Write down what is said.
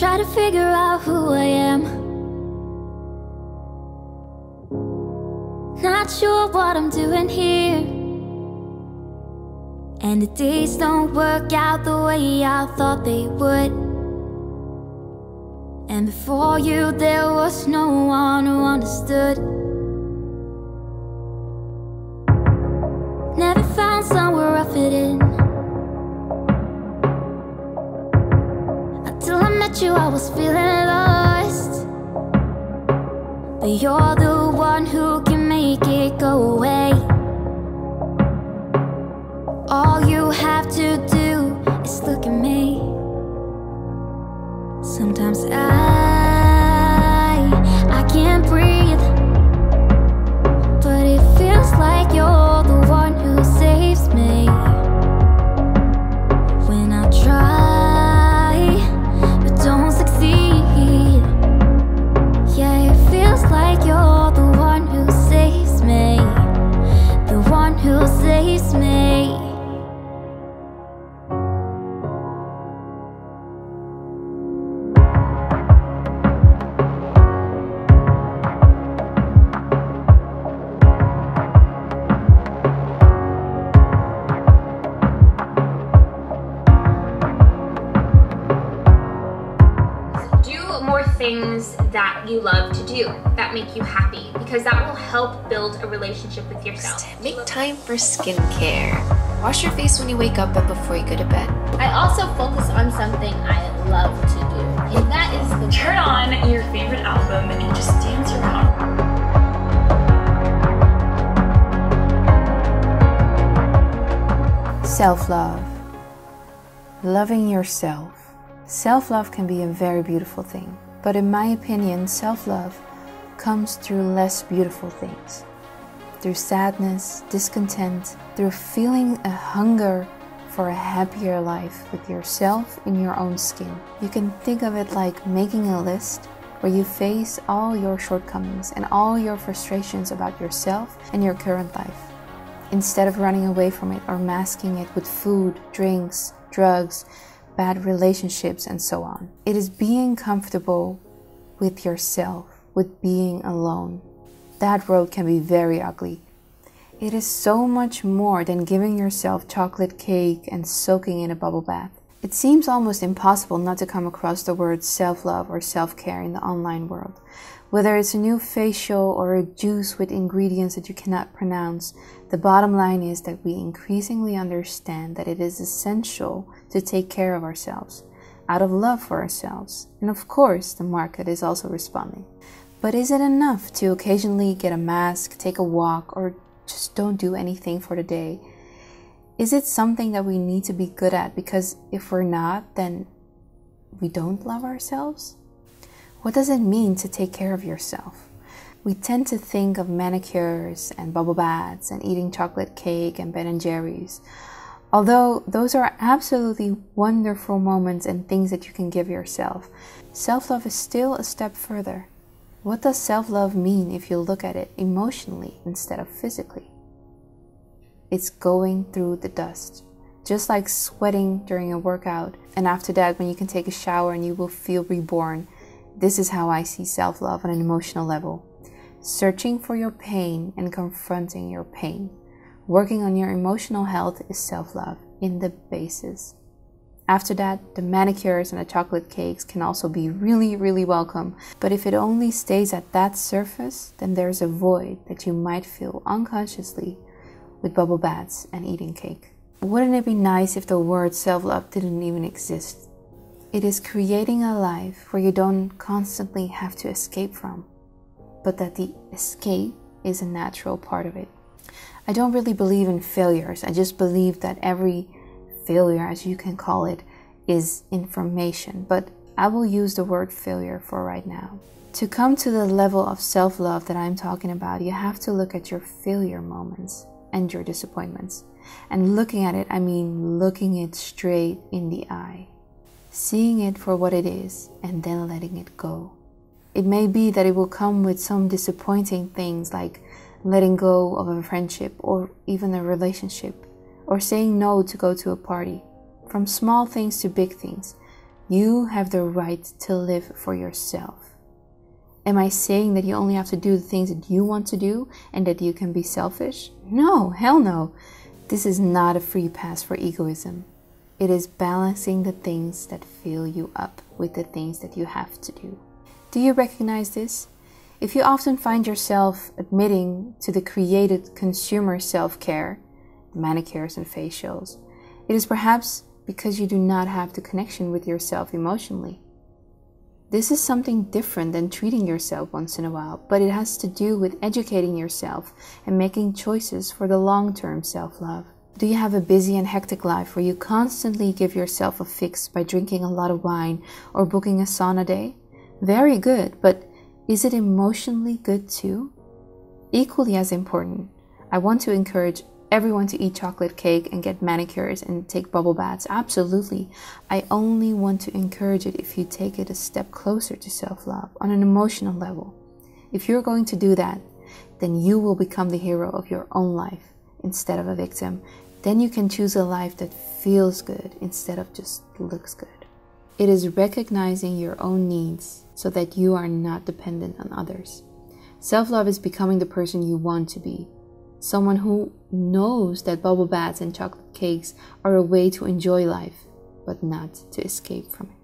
try to figure out who I am. Not sure what I'm doing here, and the days don't work out the way I thought they would. And before you there was no one who understood. Never found somewhere I fit in. Until I met you I was feeling lost. But you're the one who can make it go away. All you have to do is look at me. Sometimes I can't breathe, but it feels like you're the one who saves me. When I try but don't succeed, yeah, it feels like you're the one who saves me. The one who saves me. Things that you love to do that make you happy, because that will help build a relationship with yourself. Make time for skincare. Wash your face when you wake up and before you go to bed. I also focus on something I love to do, and that is the turn on your favorite album and just dance around. Self-love. Loving yourself. Self-love can be a very beautiful thing. But in my opinion, self-love comes through less beautiful things. Through sadness, discontent, through feeling a hunger for a happier life with yourself in your own skin. You can think of it like making a list where you face all your shortcomings and all your frustrations about yourself and your current life, instead of running away from it or masking it with food, drinks, drugs, bad relationships, and so on. It is being comfortable with yourself, with being alone. That road can be very ugly. It is so much more than giving yourself chocolate cake and soaking in a bubble bath. It seems almost impossible not to come across the words self-love or self-care in the online world. Whether it's a new facial or a juice with ingredients that you cannot pronounce, the bottom line is that we increasingly understand that it is essential to take care of ourselves, out of love for ourselves. And of course, the market is also responding. But is it enough to occasionally get a mask, take a walk, or just don't do anything for the day? Is it something that we need to be good at? Because if we're not, then we don't love ourselves? What does it mean to take care of yourself? We tend to think of manicures and bubble baths and eating chocolate cake and Ben & Jerry's. Although those are absolutely wonderful moments and things that you can give yourself, self-love is still a step further. What does self-love mean if you look at it emotionally instead of physically? It's going through the dust. Just like sweating during a workout, and after that when you can take a shower and you will feel reborn. This is how I see self-love on an emotional level. Searching for your pain and confronting your pain. Working on your emotional health is self-love in the basis. After that, the manicures and the chocolate cakes can also be really, really welcome. But if it only stays at that surface, then there's a void that you might feel unconsciously with bubble baths and eating cake. Wouldn't it be nice if the word self-love didn't even exist? It is creating a life where you don't constantly have to escape from, but that the escape is a natural part of it. I don't really believe in failures. I just believe that every failure, as you can call it, is information. But I will use the word failure for right now. To come to the level of self-love that I'm talking about, you have to look at your failure moments and your disappointments. And looking at it, I mean looking it straight in the eye. Seeing it for what it is and then letting it go. It may be that it will come with some disappointing things like letting go of a friendship or even a relationship, or saying no to go to a party. From small things to big things, You have the right to live for yourself. Am I saying that you only have to do the things that you want to do and that you can be selfish? No, hell no. This is not a free pass for egoism. It is balancing the things that fill you up with the things that you have to do. Do you recognize this? If you often find yourself admitting to the created consumer self-care, manicures and facials, it is perhaps because you do not have the connection with yourself emotionally. This is something different than treating yourself once in a while, but it has to do with educating yourself and making choices for the long-term self-love. Do you have a busy and hectic life where you constantly give yourself a fix by drinking a lot of wine or booking a sauna day? Very good, but is it emotionally good too? Equally as important, I want to encourage everyone to eat chocolate cake and get manicures and take bubble baths. Absolutely. I only want to encourage it if you take it a step closer to self-love on an emotional level. If you're going to do that, then you will become the hero of your own life instead of a victim. Then you can choose a life that feels good instead of just looks good. It is recognizing your own needs so that you are not dependent on others. Self-love is becoming the person you want to be. Someone who knows that bubble baths and chocolate cakes are a way to enjoy life, but not to escape from it.